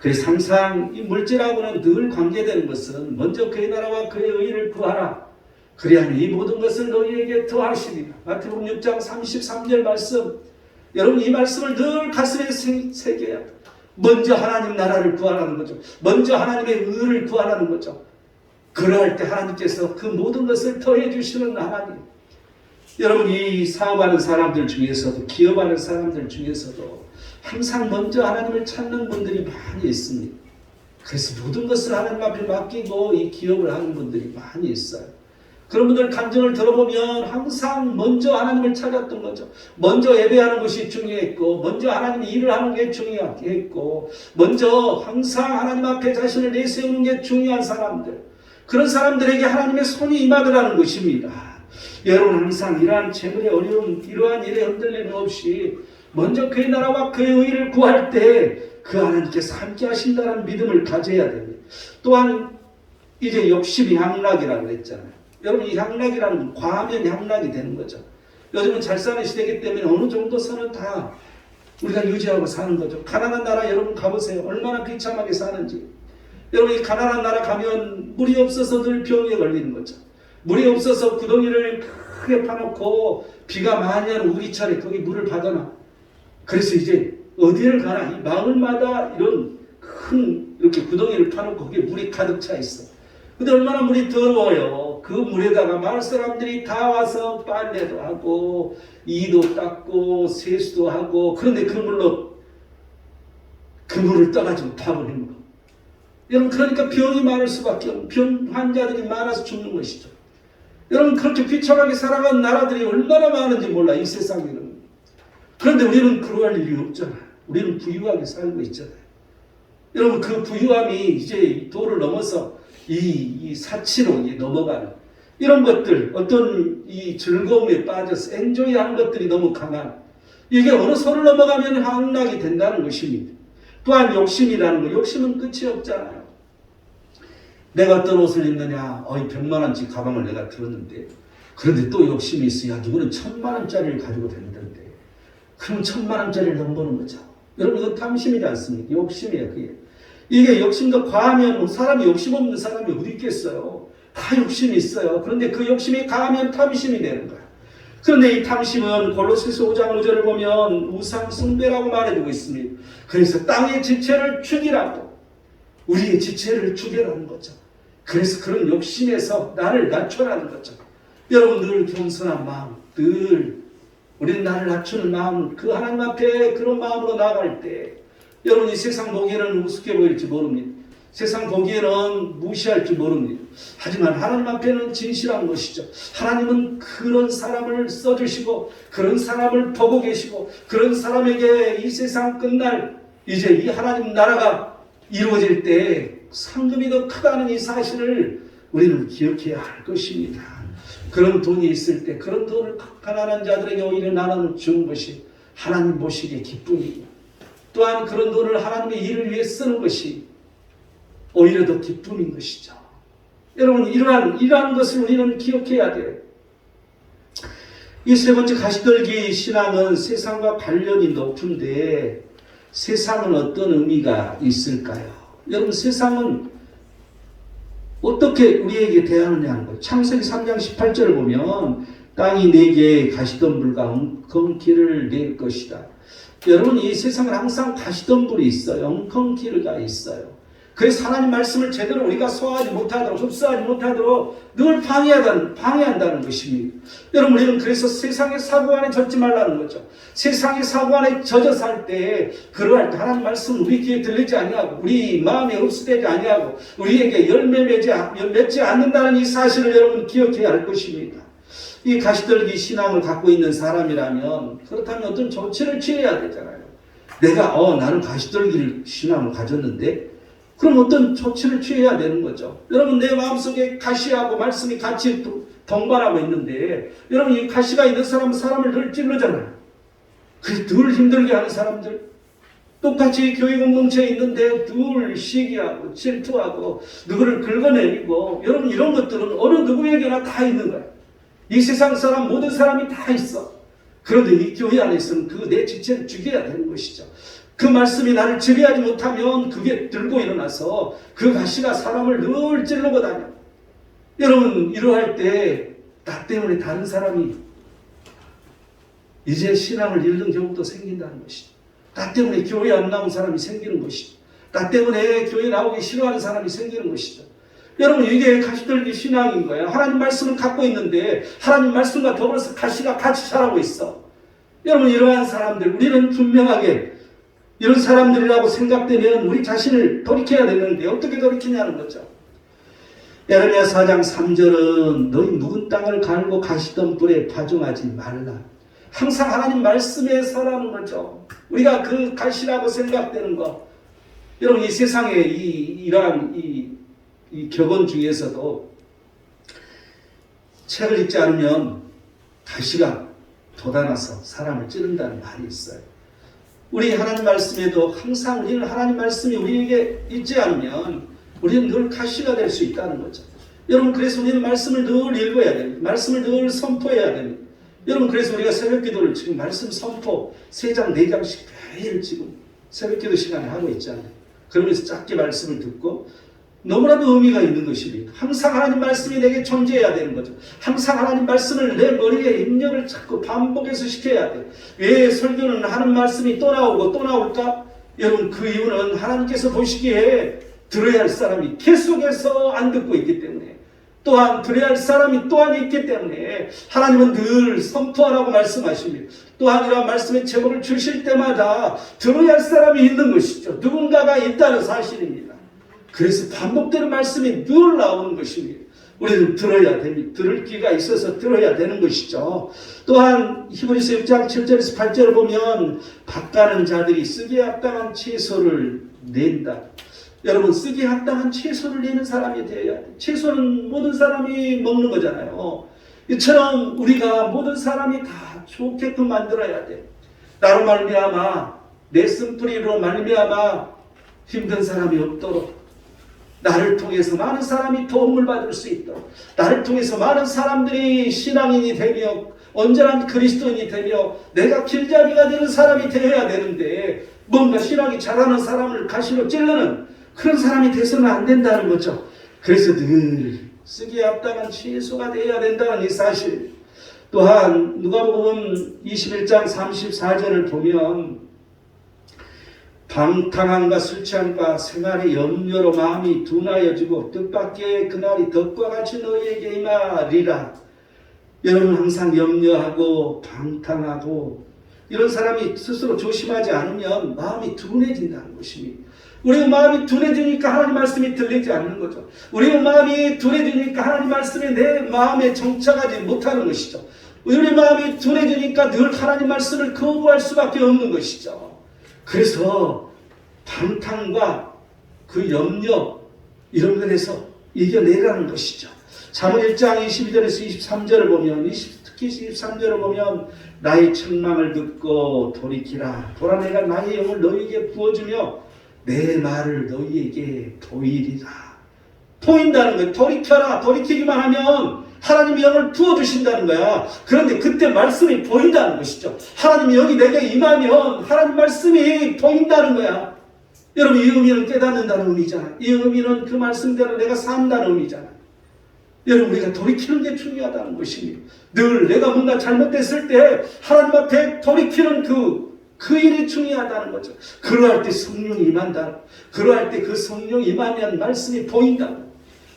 그래서 항상 이 물질하고는 늘 관계되는 것은 먼저 그의 나라와 그의 의를 구하라. 그리하면 이 모든 것을 너희에게 더하시리라. 마태복음 6장 33절 말씀, 여러분, 이 말씀을 늘 가슴에 새겨야 돼요. 먼저 하나님 나라를 구하라는 거죠. 먼저 하나님의 의를 구하라는 거죠. 그러할 때 하나님께서 그 모든 것을 더해 주시는 하나님. 여러분, 이 사업하는 사람들 중에서도, 기업하는 사람들 중에서도 항상 먼저 하나님을 찾는 분들이 많이 있습니다. 그래서 모든 것을 하나님 앞에 맡기고 이 기업을 하는 분들이 많이 있어요. 그런 분들 간증을 들어보면 항상 먼저 하나님을 찾았던 거죠. 먼저 예배하는 것이 중요했고, 먼저 하나님의 일을 하는 게 중요했고, 먼저 항상 하나님 앞에 자신을 내세우는 게 중요한 사람들, 그런 사람들에게 하나님의 손이 임하더라는 것입니다. 여러분, 항상 이러한 재물의 어려움, 이러한 일에 흔들림 없이 먼저 그의 나라와 그의 의를 구할 때 그 하나님께서 함께 하신다는 믿음을 가져야 됩니다. 또한 이제 욕심이 향락이라고 그랬잖아요. 여러분 이 향락이라는 건 과하면 향락이 되는 거죠. 요즘은 잘 사는 시대이기 때문에 어느 정도 선은 다 우리가 유지하고 사는 거죠. 가난한 나라 여러분 가보세요. 얼마나 비참하게 사는지. 여러분 이 가난한 나라 가면 물이 없어서 늘 병에 걸리는 거죠. 물이 없어서 구덩이를 크게 파놓고 비가 많이 하는 우기철에 거기 물을 받아놔. 그래서 이제 어디를 가나 이 마을마다 이런 큰 이렇게 구덩이를 파놓고 거기에 물이 가득 차 있어. 근데 얼마나 물이 더러워요. 그 물에다가 마을 사람들이 다 와서 빨래도 하고 이도 닦고 세수도 하고 그런데 그 물로 그 물을 떠가지고 타버리는 거. 여러분 그러니까 병이 많을 수밖에 없는 병 환자들이 많아서 죽는 것이죠. 여러분 그렇게 비참하게 살아간 나라들이 얼마나 많은지 몰라 이 세상에는. 그런데 우리는 그러할 일이 없잖아요. 우리는 부유하게 살고 있잖아요. 여러분 그 부유함이 이제 도를 넘어서 이 사치로 넘어가는 이런 것들 어떤 이 즐거움에 빠져서 엔조이하는 것들이 너무 강한 이게 어느 선을 넘어가면 향락이 된다는 것입니다. 또한 욕심이라는 거 욕심은 끝이 없잖아요. 내가 어떤 옷을 입느냐 100만 원짜리 가방을 내가 들었는데 그런데 또 욕심이 있어. 야 누구는 1000만 원짜리를 가지고 다니던데 그럼 1000만 원짜리를 넘보는 거죠. 여러분 이건 탐심이지 않습니까? 욕심이에요 그게. 이게 욕심도 과하면 사람이 욕심 없는 사람이 어디 있겠어요. 다 욕심이 있어요. 그런데 그 욕심이 강하면 탐심이 되는 거야. 그런데 이 탐심은 골로새서 5장 5절을 보면 우상 숭배라고 말해주고 있습니다. 그래서 땅의 지체를 죽이라고 우리의 지체를 죽여라는 거죠. 그래서 그런 욕심에서 나를 낮춰라는 거죠. 여러분 늘 겸손한 마음, 늘 우리는 나를 낮추는 마음, 그 하나님 앞에 그런 마음으로 나아갈 때 여러분 이 세상 보기에는 우습게 보일지 모릅니다. 세상 보기에는 무시할지 모릅니다. 하지만 하나님 앞에는 진실한 것이죠. 하나님은 그런 사람을 써주시고 그런 사람을 보고 계시고 그런 사람에게 이 세상 끝날 이제 이 하나님 나라가 이루어질 때 상급이 더 크다는 이 사실을 우리는 기억해야 할 것입니다. 그런 돈이 있을 때 그런 돈을 가난한 자들에게 오히려 나눠 주는 것이 하나님 보시기에 기쁨이고 또한 그런 돈을 하나님의 일을 위해 쓰는 것이 오히려 더 기쁨인 것이죠. 여러분 이러한 것을 우리는 기억해야 돼요. 이 세 번째 가시떨기 신앙은 세상과 관련이 높은데 세상은 어떤 의미가 있을까요? 여러분 세상은 어떻게 우리에게 대하느냐 하는 거예요. 창세기 3장 18절을 보면 땅이 내게 가시덤불과 엉겅퀴를 낼 것이다. 여러분 이 세상은 항상 가시덤불이 있어요. 엉겅퀴가 있어요. 그래서 하나님 말씀을 제대로 우리가 소화하지 못하도록 흡수하지 못하도록 늘 방해한다는 것입니다. 여러분 우리는 그래서 세상의 사고 안에 젖지 말라는 거죠. 세상의 사고 안에 젖어 살 때 그러할 때 하나님 말씀 우리 귀에 들리지 아니하고 우리 마음에 흡수되지 아니하고 우리에게 열매 맺지 않는다는 이 사실을 여러분 기억해야 할 것입니다. 이 가시떨기 신앙을 갖고 있는 사람이라면 그렇다면 어떤 조치를 취해야 되잖아요. 내가 나는 가시떨기 신앙을 가졌는데 그럼 어떤 조치를 취해야 되는 거죠. 여러분 내 마음속에 가시하고 말씀이 같이 동반하고 있는데 여러분 이 가시가 있는 사람을 늘 찔르잖아요. 그래서 늘 힘들게 하는 사람들 똑같이 교회 공동체에 있는데 늘 시기하고 질투하고 누구를 긁어내리고 여러분 이런 것들은 어느 누구에게나 다 있는 거예요. 이 세상 사람 모든 사람이 다 있어. 그런데 이 교회 안에서는 그 내 지체를 죽여야 되는 것이죠. 그 말씀이 나를 지배하지 못하면 그게 들고 일어나서 그 가시가 사람을 늘 찔르고 다녀. 여러분 이러할 때 나 때문에 다른 사람이 이제 신앙을 잃는 경우도 생긴다는 것이죠. 나 때문에 교회 안 나온 사람이 생기는 것이죠. 나 때문에 교회 나오기 싫어하는 사람이 생기는 것이죠. 여러분 이게 가시떨기 신앙인 거예요. 하나님 말씀을 갖고 있는데 하나님 말씀과 더불어서 가시가 같이 자라고 있어. 여러분 이러한 사람들 우리는 분명하게 이런 사람들이라고 생각되면 우리 자신을 돌이켜야 되는데 어떻게 돌이키냐는 거죠. 에레미야 4장 3절은 너희 묵은 땅을 갈고 가시덤불에 파종하지 말라. 항상 하나님 말씀에 서라는 거죠. 우리가 그 가시라고 생각되는 거. 여러분 이 세상에 이러한 이 격언 중에서도 책을 읽지 않으면 가시가 돋아나서 사람을 찌른다는 말이 있어요. 우리 하나님 말씀에도 항상 우리는 하나님 말씀이 우리에게 있지 않으면 우리는 늘 가시가 될 수 있다는 거죠. 여러분, 그래서 우리는 말씀을 늘 읽어야 됩니다. 말씀을 늘 선포해야 됩니다. 여러분, 그래서 우리가 새벽 기도를 지금 말씀 선포 3장 4장씩 매일 지금 새벽 기도 시간에 하고 있잖아요. 그러면서 짧게 말씀을 듣고 너무나도 의미가 있는 것입니다. 항상 하나님 말씀이 내게 존재해야 되는 거죠. 항상 하나님 말씀을 내 머리에 입력을 자꾸 반복해서 시켜야 돼요. 왜 설교는 하는 말씀이 또 나오고 또 나올까? 여러분, 그 이유는 하나님께서 보시기에 들어야 할 사람이 계속해서 안 듣고 있기 때문에, 또한 들어야 할 사람이 또한 있기 때문에 하나님은 늘 선포하라고 말씀하십니다. 또한 이러한 말씀의 제목을 주실 때마다 들어야 할 사람이 있는 것이죠. 누군가가 있다는 사실입니다. 그래서 반복되는 말씀이 늘 나오는 것입니다. 우리는 들어야 됩니다. 들을 귀가 있어서 들어야 되는 것이죠. 또한 히브리서 6장 7절에서 8절을 보면 밭가는 자들이 쓰기에 합당한 채소를 낸다. 여러분, 쓰기에 합당한 채소를 내는 사람이 되어야 돼. 채소는 모든 사람이 먹는 거잖아요. 이처럼 우리가 모든 사람이 다 좋게끔 만들어야 돼. 나로 말미암아, 내 쓴뿌리로 말미암아 힘든 사람이 없도록, 나를 통해서 많은 사람이 도움을 받을 수 있도록, 나를 통해서 많은 사람들이 신앙인이 되며 온전한 그리스도인이 되며 내가 길잡이가 되는 사람이 되어야 되는데, 뭔가 신앙이 잘하는 사람을 가시로 찔르는 그런 사람이 돼서는 안 된다는 거죠. 그래서 늘 쓰기에 합당한 채소가 되어야 된다는 이 사실. 또한 누가복음 21장 34절을 보면 방탕함과 술 취함과 생활의 염려로 마음이 둔하여지고 뜻밖의 그날이 덕과 같이 너희에게 임하리라. 여러분, 항상 염려하고 방탕하고 이런 사람이 스스로 조심하지 않으면 마음이 둔해진다는 것입니다. 우리의 마음이 둔해지니까 하나님 말씀이 들리지 않는 거죠. 우리의 마음이 둔해지니까 하나님 말씀이 내 마음에 정착하지 못하는 것이죠. 우리의 마음이 둔해지니까 늘 하나님 말씀을 거부할 수밖에 없는 것이죠. 그래서 방탕과 그 염려 이런 것에서 이겨내라는 것이죠. 잠언 1장 22절에서 23절을 보면, 특히 23절을 보면 나의 책망을 듣고 돌이키라. 보라, 내가 나의 영을 너희에게 부어주며 내 말을 너희에게 보이리라. 보인다는 거예요. 돌이켜라. 돌이키기만 하면 하나님이 영을 부어주신다는 거야. 그런데 그때 말씀이 보인다는 것이죠. 하나님이 영이 내게 임하면 하나님 말씀이 보인다는 거야. 여러분, 이 의미는 깨닫는다는 의미잖아요. 이 의미는 그 말씀대로 내가 산다는 의미잖아요. 여러분, 우리가 돌이키는 게 중요하다는 것입니다. 늘 내가 뭔가 잘못됐을 때 하나님 앞에 돌이키는 그 일이 중요하다는 거죠. 그러할 때 성령이 임한다. 그러할 때 그 성령이 임하면 말씀이 보인다.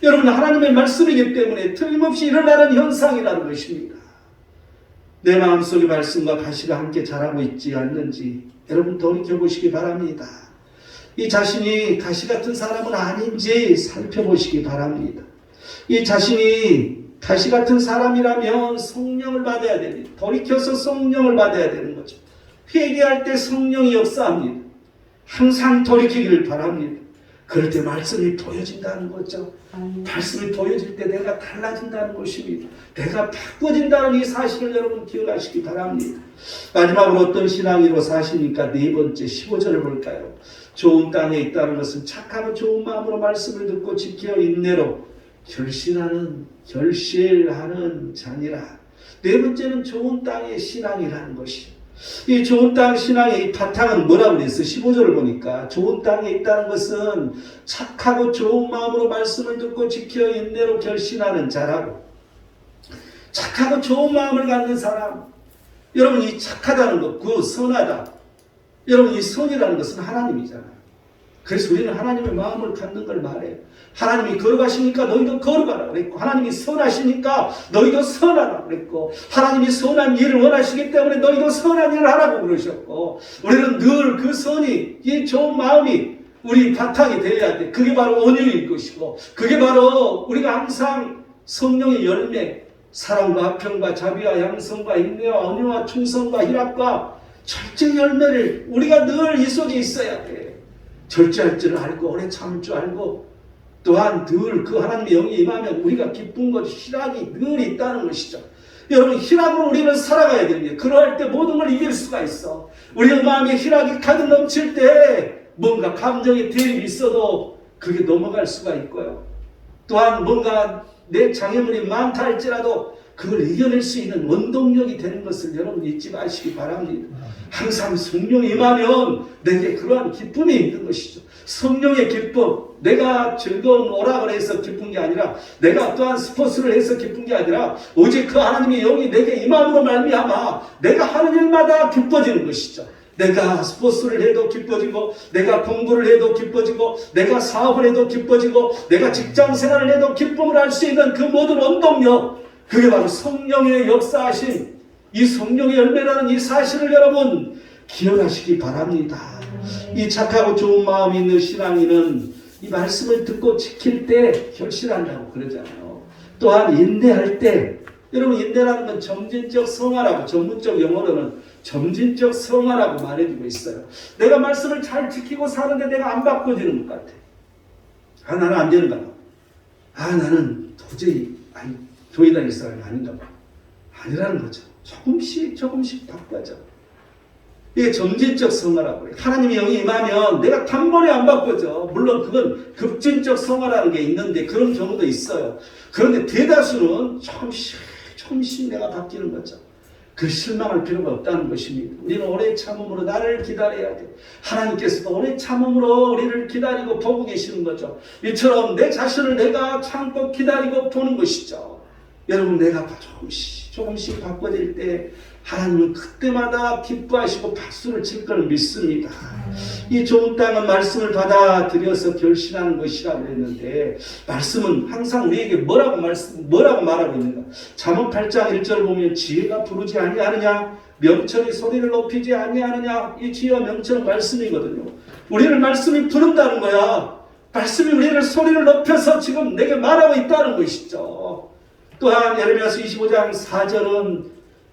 여러분, 하나님의 말씀이기 때문에 틀림없이 일어나는 현상이라는 것입니다. 내 마음속의 말씀과 가시가 함께 자라고 있지 않는지 여러분 돌이켜보시기 바랍니다. 이 자신이 가시 같은 사람은 아닌지 살펴보시기 바랍니다. 이 자신이 가시 같은 사람이라면 성령을 받아야 됩니다. 돌이켜서 성령을 받아야 되는 거죠. 회개할 때 성령이 역사합니다. 항상 돌이키기를 바랍니다. 그럴 때 말씀이 보여진다는 거죠. 말씀이 보여질 때 내가 달라진다는 것입니다. 내가 바꿔진다는 이 사실을 여러분 기억하시기 바랍니다. 마지막으로 어떤 신앙으로 사시니까 네 번째 15절을 볼까요? 좋은 땅에 있다는 것은 착하고 좋은 마음으로 말씀을 듣고 지켜 인내로 결실하는 자니라. 네 번째는 좋은 땅의 신앙이라는 것이죠. 이 좋은 땅 신앙의 바탕은 뭐라고 그랬어요? 15절을 보니까 좋은 땅에 있다는 것은 착하고 좋은 마음으로 말씀을 듣고 지켜 인내로 결신하는 자라고. 착하고 좋은 마음을 갖는 사람. 여러분, 이 착하다는 것, 그 선하다. 여러분, 이 선이라는 것은 하나님이잖아요. 그래서 우리는 하나님의 마음을 갖는 걸 말해요. 하나님이 거룩하시니까 너희도 거룩하라 그랬고, 하나님이 선하시니까 너희도 선하라 그랬고, 하나님이 선한 일을 원하시기 때문에 너희도 선한 일을 하라고 그러셨고, 우리는 늘 그 선이, 이 좋은 마음이 우리 바탕이 되어야 돼. 그게 바로 온유일 것이고, 그게 바로 우리가 항상 성령의 열매, 사랑과 화평과 자비와 양성과 인내와 온유와 충성과 희락과 절제 열매를 우리가 늘 이 속에 있어야 돼. 절제할 줄 알고 오래 참을 줄 알고, 또한 늘 그 하나님의 영이 임하면 우리가 기쁜 것, 희락이 늘 있다는 것이죠. 여러분, 희락으로 우리는 살아가야 됩니다. 그러할 때 모든 걸 이길 수가 있어. 우리의 마음에 희락이 가득 넘칠 때 뭔가 감정의 대립이 있어도 그게 넘어갈 수가 있고요. 또한 뭔가 내 장애물이 많다 할지라도 그걸 이겨낼 수 있는 원동력이 되는 것을 여러분 잊지 마시기 바랍니다. 항상 성령이 임하면 내게 그러한 기쁨이 있는 것이죠. 성령의 기쁨, 내가 즐거운 오락을 해서 기쁜 게 아니라, 내가 어떠한 스포츠를 해서 기쁜 게 아니라 오직 그 하나님의 영이 내게 임함으로 말미암아 내가 하는 일마다 기뻐지는 것이죠. 내가 스포츠를 해도 기뻐지고, 내가 공부를 해도 기뻐지고, 내가 사업을 해도 기뻐지고, 내가 직장 생활을 해도 기쁨을 할 수 있는 그 모든 원동력, 그게 바로 성령의 역사하신 이 성령의 열매라는 이 사실을 여러분 기억하시기 바랍니다. 이 착하고 좋은 마음이 있는 신앙인은 이 말씀을 듣고 지킬 때 결실한다고 그러잖아요. 또한 인내할 때, 여러분 인내라는 건 점진적 성화라고, 전문적 영어로는 점진적 성화라고 말해주고 있어요. 내가 말씀을 잘 지키고 사는데 내가 안 바꿔지는 것 같아. 아, 나는 안 되는가 봐. 아, 나는 도저히 교회 다닐 사람이 아닌가 봐. 아니라는 거죠. 조금씩 바꿔져. 이게 점진적 성화라고 해요. 하나님의 영이 임하면 내가 단번에 안 바꿔져. 물론 그건 급진적 성화라는 게 있는데 그런 경우도 있어요. 그런데 대다수는 조금씩 내가 바뀌는 거죠. 그 실망할 필요가 없다는 것입니다. 우리는 오래 참음으로 나를 기다려야 돼. 하나님께서도 오래 참음으로 우리를 기다리고 보고 계시는 거죠. 이처럼 내 자신을 내가 참고 기다리고 보는 것이죠. 여러분, 내가 조금씩 바꿔질 때 하나님은 그때마다 기뻐하시고 박수를 칠 걸 믿습니다. 이 좋은 땅은 말씀을 받아들여서 결신하는 것이라고 했는데, 말씀은 항상 우리에게 뭐라고 말하고 있는가? 잠언 8장 1절 보면 지혜가 부르지 아니하느냐, 명철이 소리를 높이지 아니하느냐. 이 지혜와 명철은 말씀이거든요. 우리를 말씀이 부른다는 거야. 말씀이 우리를 소리를 높여서 지금 내게 말하고 있다는 것이죠. 또한 예레미야서 25장 4절은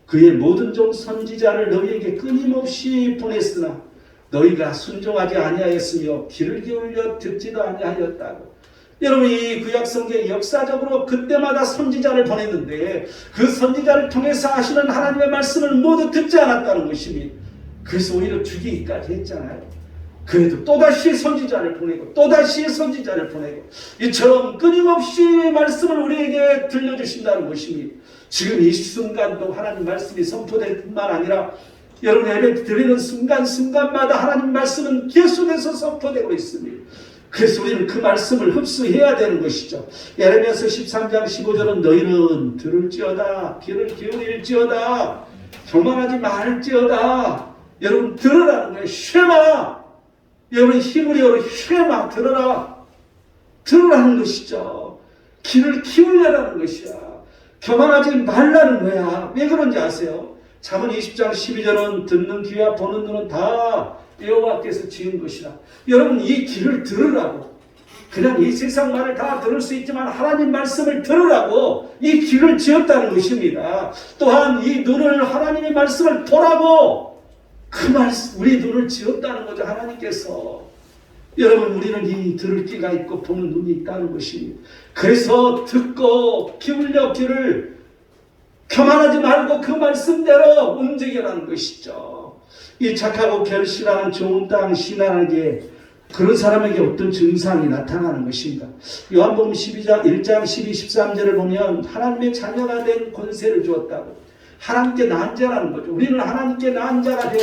그의 모든 종 선지자를 너희에게 끊임없이 보냈으나 너희가 순종하지 아니하였으며 귀를 기울여 듣지도 아니하였다고. 여러분, 이 구약성경에 역사적으로 그때마다 선지자를 보냈는데 그 선지자를 통해서 하시는 하나님의 말씀을 모두 듣지 않았다는 것입니다. 그래서 오히려 죽이기까지 했잖아요. 그래도 또다시 선지자를 보내고 또다시 선지자를 보내고, 이처럼 끊임없이 말씀을 우리에게 들려주신다는 것입니다. 지금 이 순간도 하나님 말씀이 선포될 뿐만 아니라 여러분 예배 드리는 순간순간마다 하나님 말씀은 계속해서 선포되고 있습니다. 그래서 우리는 그 말씀을 흡수해야 되는 것이죠. 예레미야서 13장 15절은 너희는 들을지어다, 귀를 기울일지어다, 교만하지 말지어다. 여러분 들으라는 거예요. 쉐마. 여러분 히브리어로 쉐마, 들으라는 것이죠. 귀를 기울여라는 것이야. 교만하지 말라는 거야. 왜 그런지 아세요? 잠언 20장 12절은 듣는 귀와 보는 눈은 다 여호와께서 지은 것이라. 여러분 이 귀를 들으라고. 그냥 이 세상 말을 다 들을 수 있지만 하나님 말씀을 들으라고 이 귀를 지었다는 것입니다. 또한 이 눈을 하나님의 말씀을 보라고 그 말씀, 우리 눈을 지었다는 거죠. 하나님께서. 여러분 우리는 이 들을 귀가 있고 보는 눈이 있다는 것입니다. 그래서 듣고 기울여 귀를 교만하지 말고 그 말씀대로 움직여라는 것이죠. 이 착하고 결실하는 좋은 땅 신앙에게 그런 사람에게 어떤 증상이 나타나는 것인가? 요한복음 1장 12, 13절을 보면 하나님의 자녀가 된 권세를 주었다고. 하나님께 낳은 자라는 거죠. 우리는 하나님께 낳은 자가 돼.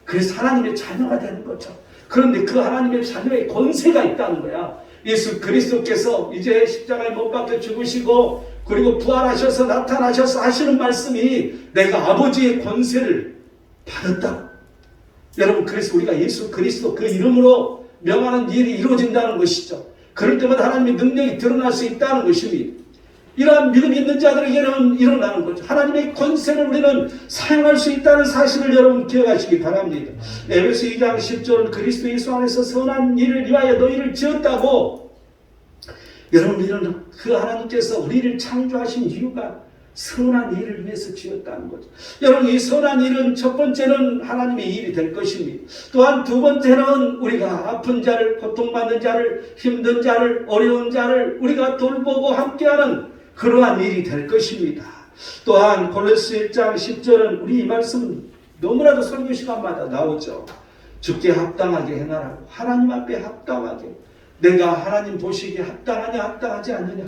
그래서 하나님의 자녀가 되는 거죠. 그런데 그 하나님의 자녀의 권세가 있다는 거야. 예수 그리스도께서 이제 십자가에 못 박혀 죽으시고 그리고 부활하셔서 나타나셔서 하시는 말씀이 내가 아버지의 권세를 받았다. 여러분 그래서 우리가 예수 그리스도 그 이름으로 명하는 일이 이루어진다는 것이죠. 그럴 때마다 하나님의 능력이 드러날 수 있다는 것입니다. 이러한 믿음이 있는 자들에게는 일어나는 거죠. 하나님의 권세를 우리는 사용할 수 있다는 사실을 여러분 기억하시기 바랍니다. 에베소 2장 10절은 그리스도 예수 안에서 선한 일을 위하여 너희를 지었다고. 여러분 우리는 그 하나님께서 우리를 창조하신 이유가 선한 일을 위해서 지었다는 거죠. 여러분 이 선한 일은 첫 번째는 하나님의 일이 될 것입니다. 또한 두 번째는 우리가 아픈 자를, 고통받는 자를, 힘든 자를, 어려운 자를 우리가 돌보고 함께하는 그러한 일이 될 것입니다. 또한 골로새 1장 10절은 우리 이 말씀은 너무나도 설교 시간마다 나오죠. 주께 합당하게 행하라고. 하나님 앞에 합당하게. 내가 하나님 보시기에 합당하냐 합당하지 않느냐.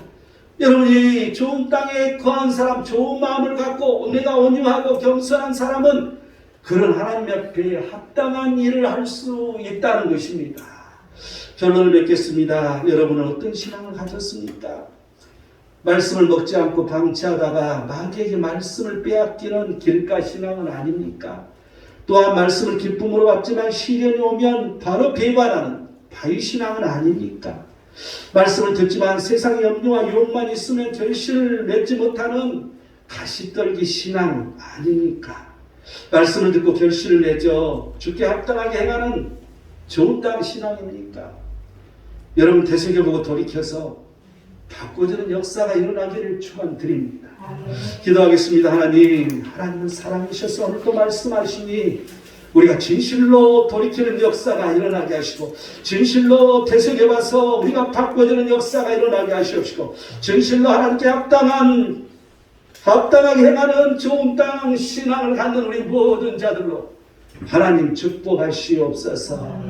여러분이 좋은 땅에 거한 사람, 좋은 마음을 갖고 내가 온유하고 겸손한 사람은 그런 하나님 앞에 합당한 일을 할 수 있다는 것입니다. 결론을 맺겠습니다. 여러분은 어떤 신앙을 가졌습니까? 말씀을 먹지 않고 방치하다가 마귀에게 말씀을 빼앗기는 길가 신앙은 아닙니까? 또한 말씀을 기쁨으로 받지만 시련이 오면 바로 배반하는 바위 신앙은 아닙니까? 말씀을 듣지만 세상의 염려와 유혹만 있으면 결실을 맺지 못하는 가시떨기 신앙 아닙니까? 말씀을 듣고 결실을 맺어 주께 합당하게 행하는 좋은 땅 신앙입니까? 여러분 되새겨보고 돌이켜서 바꿔주는 역사가 일어나기를 축원드립니다. 기도하겠습니다. 하나님은 사랑이셔서 오늘도 말씀하시니 우리가 진실로 돌이키는 역사가 일어나게 하시고 진실로 되새겨봐서 우리가 바꿔주는 역사가 일어나게 하시옵시고 진실로 하나님께 합당하게 행하는 좋은 땅 신앙을 갖는 우리 모든 자들로 하나님 축복하시옵소서.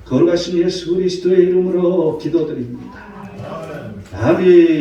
거룩하신 예수 그리스도의 이름으로 기도드립니다. 아멘.